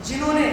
جنہوں نے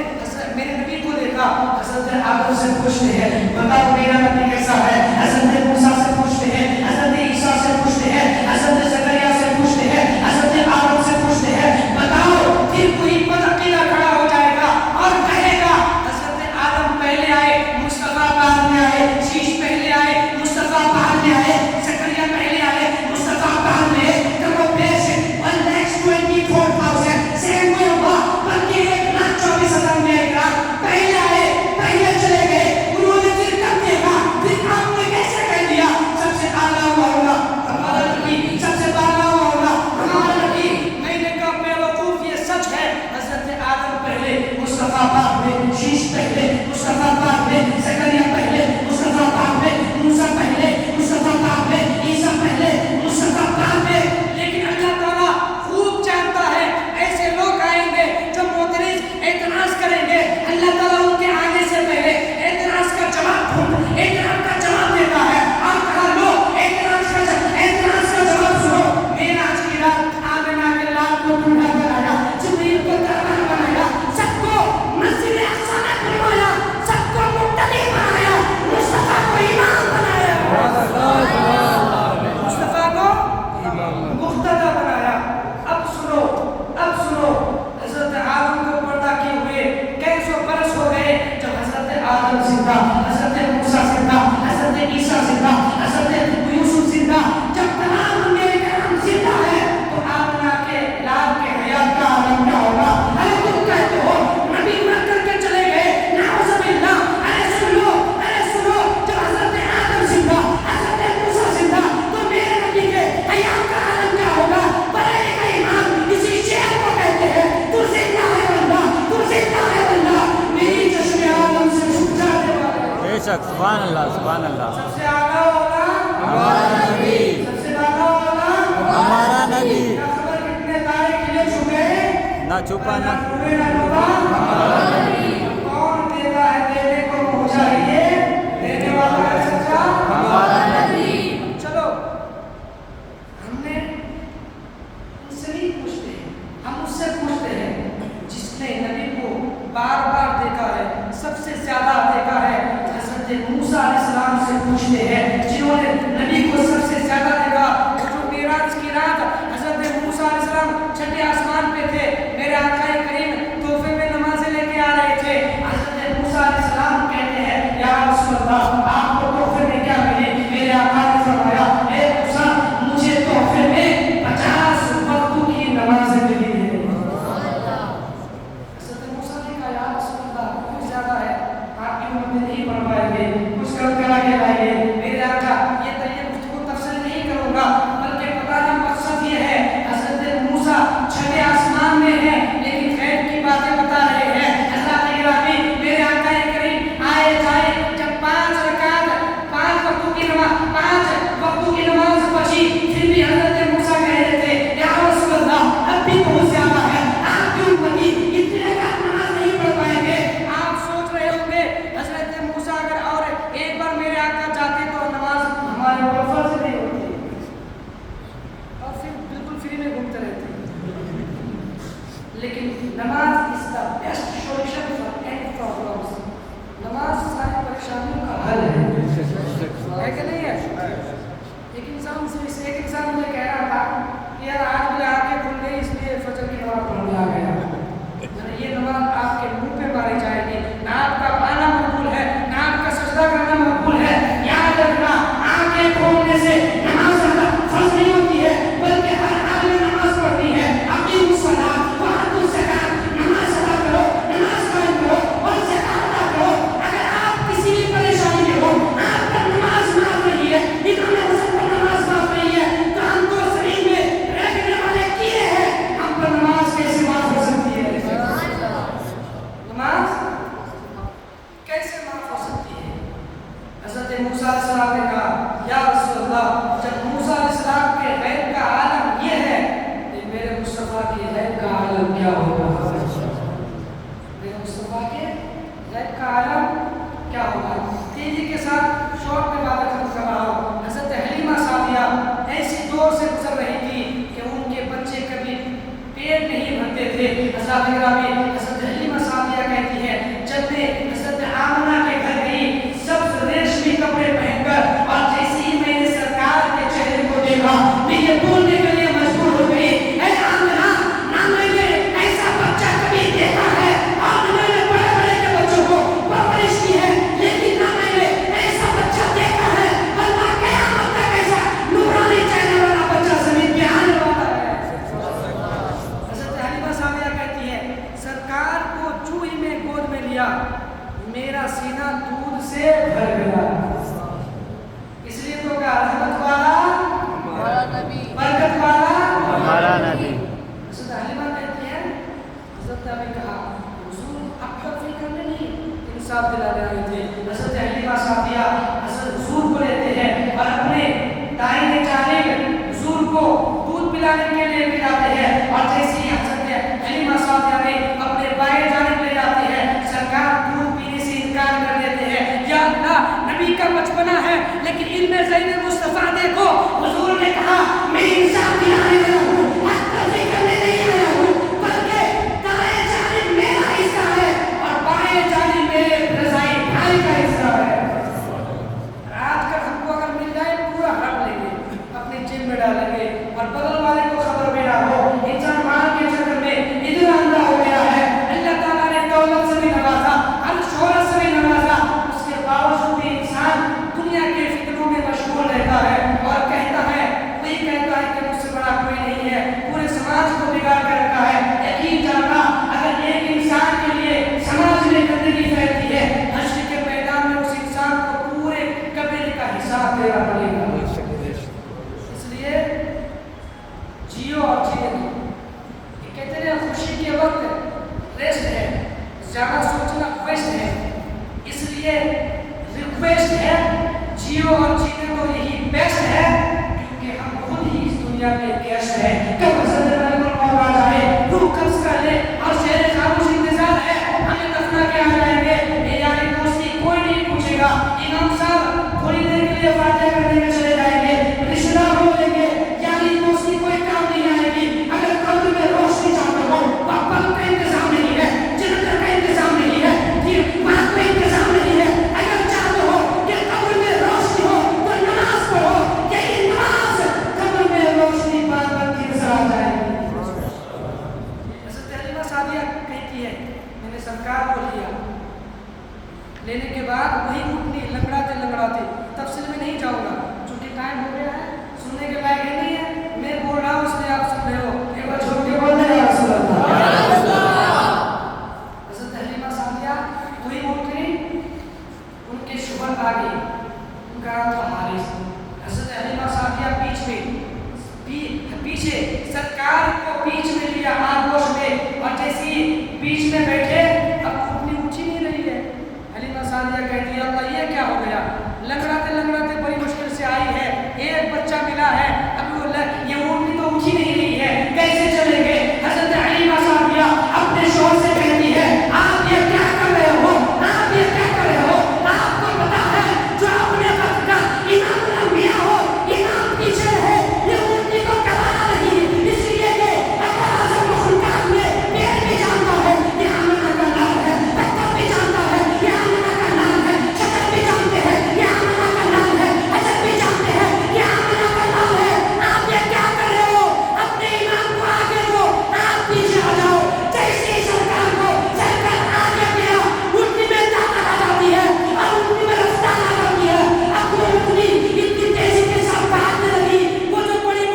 میرے نبی کو دیکھا حضرت آدم سے پوچھتے ہیں بتاؤ میرا نبی کیسا ہے، حضرت موسیٰ سے پوچھتے ہیں، حضرت عیسیٰ سے پوچھتے ہیں، حضرت زکریا سے پوچھتے ہیں، حضرت آدم سے پوچھتے ہیں، بتاؤ پھر کوئی بدعقیدہ کھڑا ہو جائے گا اور کہے گا حضرت آدم پہلے آئے مصطفیٰ بعد میں آئے، شیش پہلے آئے مصطفیٰ بعد میں آئے، زکریا پہلے آئے مصطفیٰ بعد میں آئے۔ تو وہ پیسے اور نیکسٹ 24,000 سیم کوئی ہوا بلکہ 1,24,000 میں ایک رات پہلے آئے پہلے چلے گئے، انہوں نے پھر کب دیکھا، پھر آپ نے کیسے کہہ دیا سب سے اعلیٰ ہوا ہوگا ہمارا نبی، سب سے بالا ہوا ہوگا ہمارا نبی۔ میں نے کہا بے وقوف یہ سچ ہے، حضرت آدم پہلے مصطفیٰ بعد میں، شیش پہلے مصطفیٰ بعد میں، زکریا پہلے مصطفیٰ بعد میں، موسیٰ پہلے مصطفیٰ بعد میں، عیسیٰ پہلے مصطفیٰ بعد میں۔ لیکن اللہ تعالیٰ خوب جانتا ہے ایسے لوگ آئیں گے جو معترض اعتراض کریں گے، اللہ تعالیٰ ان کے آنے سے پہلے اعتراض کا جواب دیتا ہے اور کہا لو اعتراض کا جواب سنو۔ معراج کی رات آمنہ کے لال کو ڈھونڈا بنایا، جبریل کو دربار بنایا، سب کو مسجد اقصی میں بلوایا، سب کو مقتدی بنایا، مصطفیٰ کو امام بنایا، مصطفیٰ کو مقتدی بنایا۔ اب سنو حضرت آدم کو پردہ کیے ہوئے کئی سو برس ہو گئے، جب حضرت آدم زندہ، حضرت موسیٰ زندہ، حضرت عیسیٰ زندہ، حضرت یوسف زندہ، جب تمام انبیاء کرام زندہ ہے تو آمنہ کے لال کے حیات کا عالم کیا ہوگا؟ ارے تم کہتے ہو نبی مر کر کے چلے گئے، نعوذ باللہ، ارے سنو جب حضرت آدم زندہ، حضرت موسیٰ زندہ تو میرے نبی کے حیات کا عالم کیا ہوگا؟ بڑے کا امام اسی شعر کو کہتے ہیں، تو زندہ ہے واللہ میری چشم عالم سے چھپ جانے والا۔ بے شک، سبحان اللہ سبحان اللہ۔ سب سے اعلیٰ ہوگا ہمارا نبی، سب سے بالا ہوگا ہمارا نبی، کیا خبر کتنے تارے کھلے چھپے نہ چھپا نہ کون دیتا ہے دینے کو منہ چاہیے، دینے والا ہے سچا ہمارا نبی۔ چلو ہم نے ان سے نہیں پوچھتے، ہم اس سے پوچھتے ہیں جس نے نبی کو بار بار دیکھا ہے، سب سے زیادہ دیکھا ہے۔ حضرت موسیٰ علیہ السلام سے پوچھتے ہیں جنہوں نے نبی کو سب سے زیادہ دیکھا۔ جو معراج کی رات حضرت موسیٰ علیہ السلام چھٹے آسمان پہ تھے، میرے آقا کریم تحفے میں نمازیں لے کے آ رہے تھے، حضرت موسیٰ علیہ السلام کہتے ہیں یا رسول اللہ آپ کو تحفے میں کیا ملے؟ میرے آقا نے فرمایا اے موسیٰ مجھے تحفے میں 50 وقتوں کی نمازیں ملی ہیں۔ حضرت موسیٰ نے کہا یا رسول اللہ کچھ زیادہ ہے، آپ کی امت میں نہیں پڑھ پائیں گے، کچھ کم کرا کے لائیے۔ میرے آقا یہ طریقہ گفتگو تفصیل نہیں کروں گا بلکہ بتانا مقصد یہ ہے حضرت موسیٰ چھٹے آسمان میں ہیں لیکن غیب کی باتیں بتا رہے ہیں۔ حضرت گرامی میرے آقا کریم آئے جائے جب 5 رکعت 5 وقتوں کی نماز بچی پھر بھی حضرت موسیٰ کہہ رہے تھے یا رسول اللہ اب بھی بہت زیادہ ہے، آپ کی امتی اتنے رکعت نماز نہیں پڑھ پائیں گے۔ آپ سوچ رہے ہوں گے حضرت موسیٰ اگر اور ایک بار میرے آقا جاتے تو نماز ہمارے اوپر فرض نہیں ہوتی اور پھر بالکل فری میں گھومتے رہتے۔ لیکن نماز is the best solution for any problems۔ نماز ساری پریشانیوں کا حل ہے کہ نہیں ہے؟ ایک انسان مجھے کہہ رہا تھا کہ یار آج مجھے آنکھیں کھل گئی اس لیے فجر کی نماز پڑھنے آ گیا۔ یہ نماز آپ کے منہ پہ ماری جائے گی، نہ آپ کا پانا مقبول ہے نہ آپ کا سجدہ کرنا مقبول ہے۔ یاد رکھنا آنکھیں کھولنے سے نماز فرض نہیں ہوتی ہے بلکہ ہر آدمی نماز پڑھتی ہے۔ اقیموا الصلاۃ وآتوا الزکاۃ، نماز ادا کرو، نماز قائم کرو اور زکات ادا کرو۔ اگر آپ کسی بھی پریشانی میں ہو، آپ کا نماز معاف نہیں ہے، امام حسن پر نماز معاف نہیں ہے تو ہم تو زمین میں رہنے والے کیے ہیں، ہم پر نماز کیسے معاف ہو سکتی ہے؟ نماز کیسے معاف ہو سکتی ہے؟ حضرت موسیٰ علیہ السلام نے کہا یا رسول اللہ جب موسیٰ علیہ السلام کے غیب کا عالم یہ ہے تو میرے مصطفیٰ کے غیب کا عالم کیا ہوگا؟ میرے مصطفیٰ کے غیب کا عالم کیا ہوگا؟ تیزی کے ساتھ شوق میں بات ختم کر رہا ہوں۔ حضرت حلیمہ سعدیہ ایسی دور سے گزر رہی تھی کہ ان کے بچے کبھی پیٹ نہیں بھرتے تھے۔ حضرت گرامی حضرت حلیمہ سعدیہ لیکن علم زین مصطفیٰ دیکھو، حضور نے کہا میں انسان بھی آنے والا ہوں، حق تلفی کرنے نہیں آیا ہوں، بلکہ دائیں جانب میرا حصہ ہے اور بائیں جانب میرے رضائی بھائی کا حصہ ہے۔ آج کل ہم کو اگر مل جائے پورا ہڑپ لیں گے، اپنی جیب میں ڈالیں گے اور بغل والے کو خبر بھی نہ ہو۔ انسان مال کے چکر میں اتنا اندھا ہو گیا ہے، اللہ تعالیٰ نے دولت سے بھی نوازا، ہر شہرت سے بھی نوازا، اس کے باوجود بھی انسان دنیا کے فتنوں میں مشغول رہتا ہے اور کہتا ہے، وہی کہتا ہے کہ مجھ سے بڑا کوئی نہیں ہے، پورے سماج کو بگاڑ کر رکھا ہے۔ یقین جاننا اگر ایک انسان کے لیے سماج میں گندگی پھیلتی ہے، حشر کے میدان میں اس انسان کو پورے قبیلے کا حساب دینا پڑے گا۔ اس لیے جیو اور جینے دو۔ یہ کہتے ہیں خوشی کے وقت ریسٹ ہے، زیادہ سوچنا ویسٹ ہے، اس لیے ریکویسٹ ہے جیو اور جینے دو، یہی بیسٹ ہے، کیونکہ ہم خود ہی اس دنیا میں گیسٹ ہیں۔ کب حضرت ملک الموت آ جائے، روح قبض کر لے اور شہر خاموش انتظار ہے ہمیں دفنا کے آ جائیں گے، یہ یاری دوستی کوئی نہیں پوچھے گا۔ امام صاحب تھوڑی دیر کے لیے فاتحہ کرنے میں چلے جائیں گے، رشتہ دار بولیں گے یاری دوستی کوئی کام نہیں آئے گی۔ اگر قلب میں روشنی چاہتے ہو، وہاں پل کا انتظام نہیں ہے، جنت کا انتظام نہیں ہے، وہاں کوئی انتظام نہیں ہے۔ اگر چاہتے ہو کہ قبر میں روشنی ہو تو نماز پڑھو، یہی نماز قبر میں روشنی بار بار کی نظر آ جائے گی۔ حضرت حلیمہ سعدیہ کہتی ہے میں نے سرکار کو لیا، لینے کے بعد وہی اٹھنی لنگڑاتے لنگڑاتے، تفصیل میں نہیں جاؤں گا چونکہ ٹائم ہو گیا ہے، سننے کے لائق نہیں ہے، میں بول رہا ہوں اس لیے آپ سن رہے ہو، ایک بار چھوڑ کے بول رہے ہیں رسول اللہ۔ حضرت حلیمہ سعدیہ وہی اٹھنی، ان کے شوہر آ گئی، ان کا نام تھا حارث۔ حضرت حلیمہ سعدیہ پیچھے سرکار کو بیچ میں لیا آغوش میں، اور جیسی بیچ میں بیٹھے اب اٹھنی اونچی نہیں رہی ہے۔ حلیمہ سعدیہ کہتی ہے اللہ یہ کیا ہو گیا، لنگڑاتے لنگڑاتے بڑی مشکل سے آئی ہے، ایک بچہ ملا ہے، اب یہ اونٹنی تو اونچی نہیں رہی ہے، کیسے چلیں گے؟ حضرت حلیمہ سعدیہ اپنے شوہر سے کہتی ہے آپ یہ کیا کر رہے ہو، آپ یہ کیا کر رہے ہو؟ آپ کو پتا ہے جو اپنے وقت کا امام الانبیاء ہو، امام پیچھے ہے، یہ اونٹنی کو کبھا رہی ہے، اس لیے کہ اگر اعظم مخلوقات میں پیڑ بھی جانتا ہے یہ آمنہ کا نام ہے، پتھر بھی جانتا ہے یہ آمنہ کا نام ہے، شجر بھی جانتے ہیں یہ آمنہ کا نام ہے، حجر بھی جانتے ہیں یہ آمنہ کا نام ہے۔ آپ یہ کیا کر رہے ہو؟ اپنے امام کو آگے دو، آپ پیچھے آ جاؤ۔ جیسے ہی سرکار کو سرکار آگے گیا، اونٹنی میں طاقت آ جاتی ہے اور اونٹنی میں رفتار آ جاتی ہے۔ اب وہ اونٹنی اتنی تیزی کے ساتھ بھاگنے لگی، وہ جو بڑی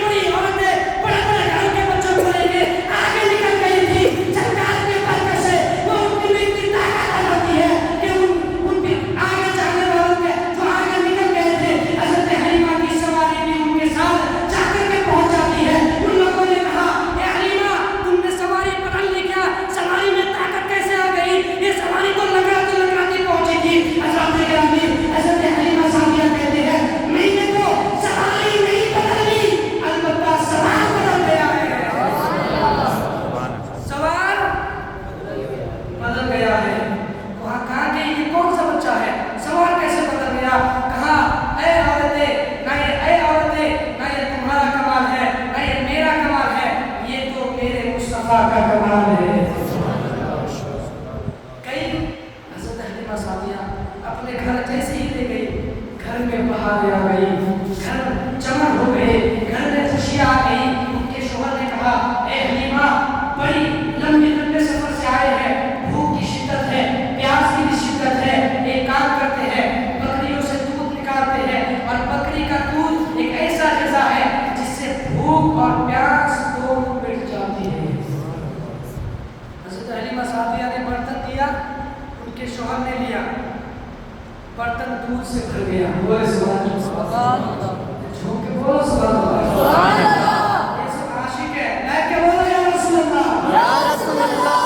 بڑی عورتیں بڑے بڑے گھروں کے بچوں کو لے کے آگے نکل گئی تھی، سرکار کے برکت سے وہ اونٹنی میں اتنی طاقت آ جاتی ہے کہ ان آگے جانے والوں کے جو آگے نکل گئے تھے، حضرت حلیمہ کی سواری بھی ان کے ساتھ جا کر کے پہنچ جاتی ہے۔ ان لوگوں نے کہا اے حلیمہ تم نے سواری پکڑ لی کیا؟ سواری میں طاقت کیسے آ گئی؟ یہ سواری تو لنگڑاتی لنگڑاتی پہنچی تھی۔ حضرت حلیمہ سعدیہ کہتے ہیں میں نے تو سواری نہیں بدل لی، البتہ سوار بدل گیا ہے، سوار بدل گیا ہے۔ وہاں کہا کہ یہ کون سا بچہ ہے، سوار کیسے بدل گیا؟ کہا اے عورتیں نہ یہ تمہارا کمال ہے نہ یہ میرا کمال ہے، یہ تو میرے مصطفیٰ کا کمال ہے۔ کئی حضرت حلیمہ سعدیہ اپنے گھر جیسے ہی لے گئی، گھر میں بہار آ گئی، گھر چمن ہو گئے، گھر میں خوشی آ گئی۔ ان کے شوہر نے کہا اے حلیمہ بڑی لمبے سفر سے آئے ہیں، بھوک کی شدت ہے، پیاس کی بھی شدت ہے، ایک کام کرتے ہیں بکریوں سے دودھ نکالتے ہیں، اور بکری کا دودھ ایک ایسا غذا ہے جس سے بھوک اور پیاس دونوں مٹ جاتی ہے۔ حضرت حلیمہ سعدیہ نے برتن دیا، ان کے شوہر نے لیا، برتن دودھ سے بھر گیا۔ بولے سبحان اللہ، جھوم کے بولو سبحان اللہ۔ یہ سب عاشق ہے، لے کے بولو یا رسول اللہ، یا رسول اللہ۔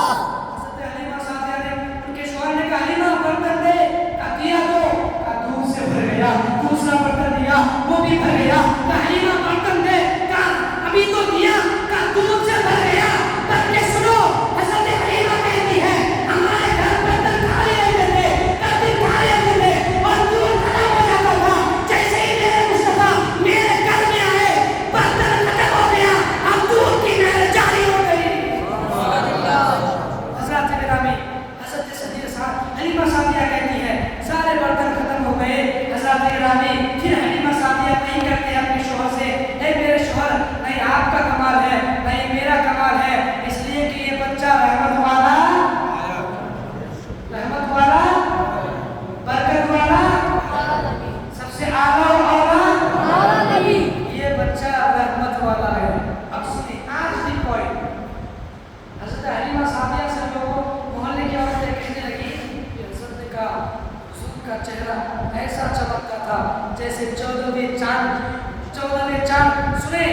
حضرت حلیمہ سعدیہ نے ان کے شوہر نے کہا حلیمہ برتن دے، کہا دیا تو، کہا دودھ سے بھر گیا۔ دوسرا برتن دیا، وہ بھی بھر گیا۔ کہا حلیمہ برتن دے، کہا ابھی تو دیا، کہا دودھ سے بھر گیا۔ بلکہ سنو حضرت حلیمہ کہتی ہے ہمارے گھر برتن کھالے رہتے تھے، کبھی کھالے رہتے تھے اور دودھ ختم ہو جاتا تھا، کا چہرہ ایسا چمکتا تھا جیسے 14ویں چاند. سنے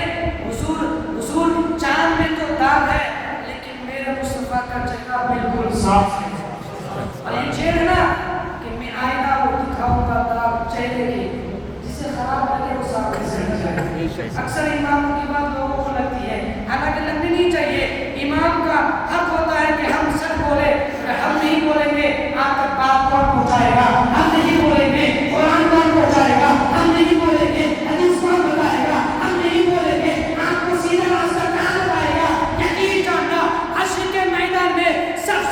حضور چاند میں تو داغ ہے لیکن میرے مصطفیٰ کا چہرہ بالکل صاف ہے. اور یہ چہرہ ہے نا کہ میں آئینہ وہ دکھاؤں گا داغ چہرے کی, جسے خراب لگے وہ صاف سے ہٹ جائے. اکثر اماموں کی بات لوگوں کو لگتی ہے, حالانکہ لگنی نہیں چاہیے. امام کا حق ہوتا ہے کہ ہم سچ بولے. ہم نہیں بولیں گے آپ تک بات کون پہنچائے گا, ہم نہیں بولیں گے قرآن کون پہنچائے گا, ہم نہیں بولیں گے حدیث کون بتائے گا, ہم نہیں بولیں گے آپ کو سیدھا راستہ کہاں بتائے گا. یقین جاننا حشر کے میدان میں سب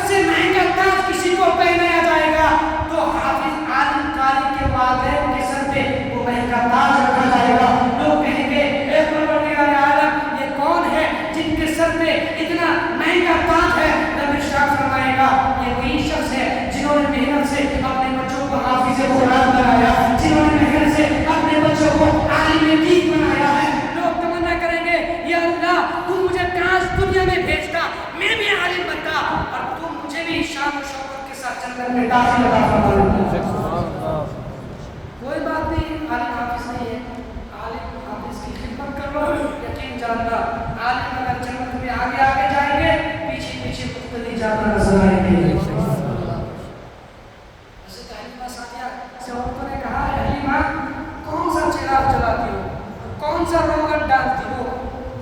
سے مہنگا تاج کسی کو پہنایا جائے گا تو حافظ عالم قاری کے والدین کے سر پہ وہ مہنگا تاج رکھا جائے گا. لوگ کہیں گے اے پروردگار عالم یہ کون ہے جن کے سر پہ اتنا مہنگا تاج ہے. رب ارشاد فرمائے گا یہ وہی شخص ہے جنہوں نے محنت سے اپنے بچوں کو حافظ قرآن بنایا, جنہوں نے محنت سے اپنے بچوں کو عالم دین بنایا ہے. لوگ تمنا کریں گے یا اللہ تم مجھے کاش دنیا میں بھیجتا, میں بھی عالم بنتا اور تم مجھے بھی شان و شوکت کے ساتھ جنت میں داخل عطا فرما. کوئی بات نہیں, عالم حافظ نہیں ہے, عالم حافظ کی خدمت کر لو. یقین جاننا عالم اگر جنت میں آگے جائیں گے پیچھے مختلف جانا نظر آئیں گے. حضرت حلیمہ سعدیہ سے عورتوں نے کہا حلیمہ کون سا چراغ جلاتی ہو, کون سا روغن ڈالتی ہو,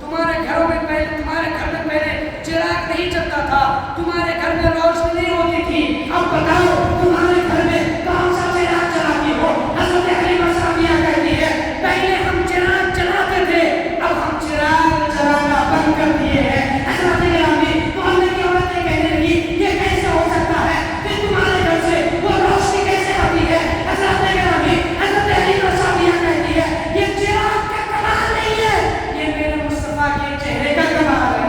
تمہارے گھر میں پہلے چراغ نہیں چلتا تھا, تمہارے گھر میں روشنی نہیں ہوتی تھی, اب بتاؤ تمہارے گھر میں کون سا چراغ چلاتی ہو. حضرت حلیمہ سعدیہ کہتی ہے پہلے ہم چراغ چلاتے تھے, اب ہم چراغ چلانا بند کر دیے ہیں. حضرت گرامی محلے کی عورتیں کہنے لگی یہ کیسے ہو سکتا ہے کہ تمہارے گھر سے وہ روشنی کیسے آتی ہے. حضرت گرامی حضرت حلیمہ سعدیہ کہتی ہے یہ چراغ کا کمال نہیں ہے, یہ میرے مصطفیٰ کے چہرے کا کمال ہے.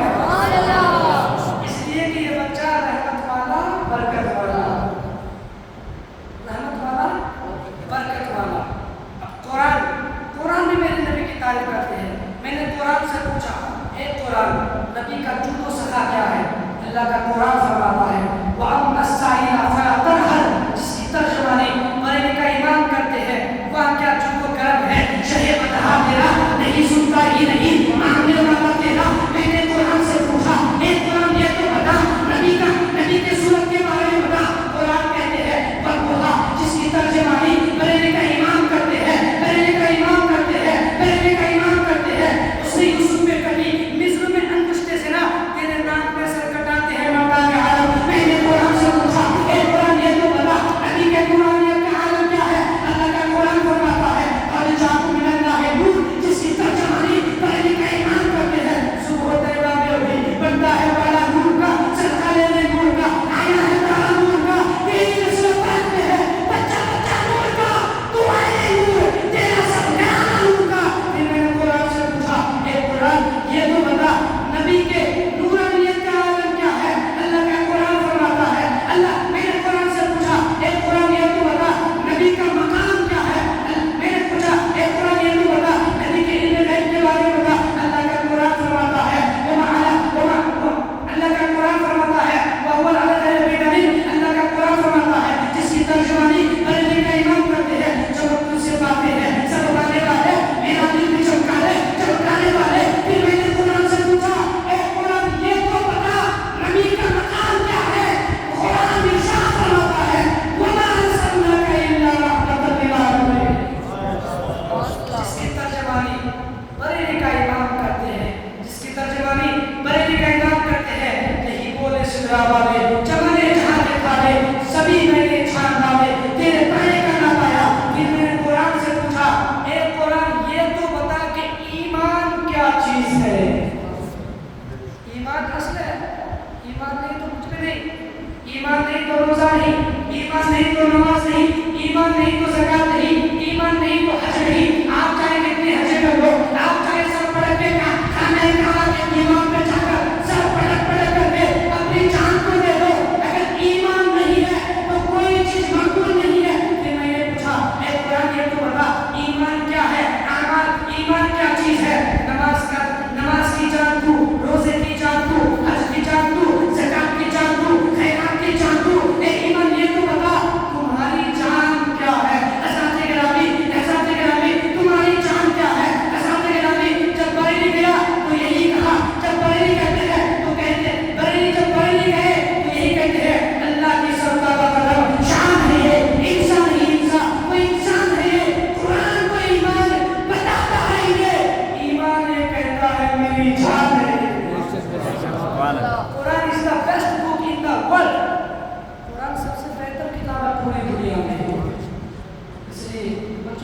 اس لیے کہ یہ بچہ رحمت والا برکت والا. اب قرآن میں میرے نبی کی تعریف کرتے ہیں. میں نے قرآن سے پوچھا اے قرآن نبی کا جود و سخا کیا ہے. اللہ کا قرآن فرماتا ہے وَأَمَّا السَّائِلَ فَلَا تَنْهَرْ, جس کی ترجمانی مرنے کا ایمان کرتے ہیں وہاں کیا جود و کرم ہے. شہ بدہا تیرا نہیں سنتا ہی نہیں, مانگنے والا تیرا. میں نے قرآن سے پوچھا اے قرآن یہ تو بتا نبی کے صورت کے بارے میں بتا. قرآن کہتے ہیں وَالضُّحَىٰ, جس کی ترجمانی مرنے کا ایمان کرتے ہیں اس نے یوسف پہ کبھی مصر میں انگشتے سے نہ تیرے نام پہ سر کٹاتے ہیں مولا کے عالم. میں نے قرآن سے پوچھا اے قرآن یہ تو بتا نبی کے قرآن کا عالم کیا ہے. اللہ کا قرآن فرماتا ہے اور جاءکم من اللہ نور, جس کی ترجمانی مرنے کا ایمان کرتے ہیں. صبح طیبہ میں بھی بنتا ہے والا نور کا, صدقہ لینے نور کا, آیا ہے تارا نور کا, تیری نسل پہنتے ہیں بچہ نور کا, تو آئے نور تیرا سب گھرانا نور کا. پھر میں نے قرآن سے پوچھا اے قرآن یہ تو بتا نبی کے نورانیت کا عالم کیا ہے. اللہ کا قرآن فرماتا ہے میں نے قرآن سے پوچھا اے قرآن یہ تو بتا نبی کا مقام کیا ہے. میں نے پوچھا اے قرآن یہ تو بتا نبی کے علم غیب کے بارے میں بتا. اللہ کا قرآن فرماتا ہے اللہ کا قرآن فرماتا ہے وَهُوَ الْعَلَىٰ الْغَيْبِ. اللہ کا قرآن فرماتا ہے جس کی ترجمانی مرنے کا ایمان کرتے ہیں. جو تم سے باتیں ہیں سب بتانے والے میرا دل بھی چمکانے والے. پھر میں نے قرآن سے پوچھا اے قرآن یہ تو بتا نبی کا مقام کیا ہے. قرآن ارشاد فرماتا ہے وَمَا أَرْسَلْنَاكَ إِلَّا رَحْمَةً لِّلْعَالَمِينَ. جس کی ترجمانی بریلی کا ایمان کرتے ہیں, جس کی ترجمانی بریلی کا ایمان کرتے ہیں. یہی بولے سدرا والے چمنے جہاں کے کھالے سبھی میں نے چھان ڈالے تیرے پائے کا نہ پایا. پھر میں نے قرآن سے پوچھا اے قرآن یہ تو بتا کہ ایمان کیا چیز ہے. ایمان اصل ہے, ایمان نہیں تو کچھ بھی نہیں. ایمان نہیں تو روزہ نہیں, ایمان نہیں تو نماز نہیں, ایمان نہیں تو زکات نہیں, ایمان نہیں تو حج نہیں. آپ چاہے کتنے حجے کر لو, آپ چاہے سر پڑک کے کھانے کھا کے ایمان پہ جا کر سر پڑک کر کے اپنی جان کو دے دو. اگر ایمان نہیں ہے تو کوئی چیز مقبول نہیں ہے. پھر میں نے پوچھا اے قرآن یہ تو بتا ایمان کیا ہے. ایمان کیا چیز ہے. نماز کی جان تو, روزے کی جان تو, حج کی جان تو, زکات کی جان تو, خیرات کی جان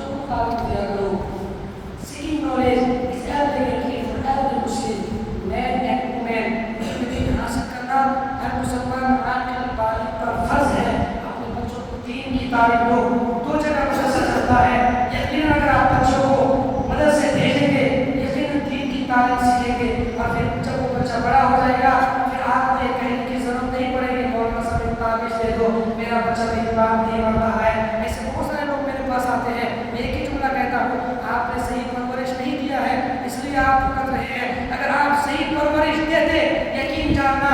بچوں کو تعلیم دیا کرو. Seeking knowledge is every key for every Muslim, man and woman. دین حاصل کرنا ہر مسلمان عاقل بالغ پر فرض ہے. اپنے بچوں کو دین کی تعلیم دو. دو جگہ مدرسہ چلتا ہے. یقیناً اگر آپ بچوں کو مدرسے بھیجیں گے یقیناً دین کی تعلیم سیکھیں گے اور پھر جب وہ بچہ بڑا ہو جائے گا پھر آپ کو یہ کہنے کی ضرورت نہیں پڑے گی مولانا صاحب تعویذ دے دو میرا بچہ میری بات نہیں مان رہا ہے. ایسے بہت سارے لوگ میرے پاس آتے ہیں. میں ایک ہی جملہ کہتا ہوں آپ نے صحیح پرورش نہیں دیا ہے اس لیے آپ کر رہے ہیں. اگر آپ صحیح پرورش دیتے یقین جاننا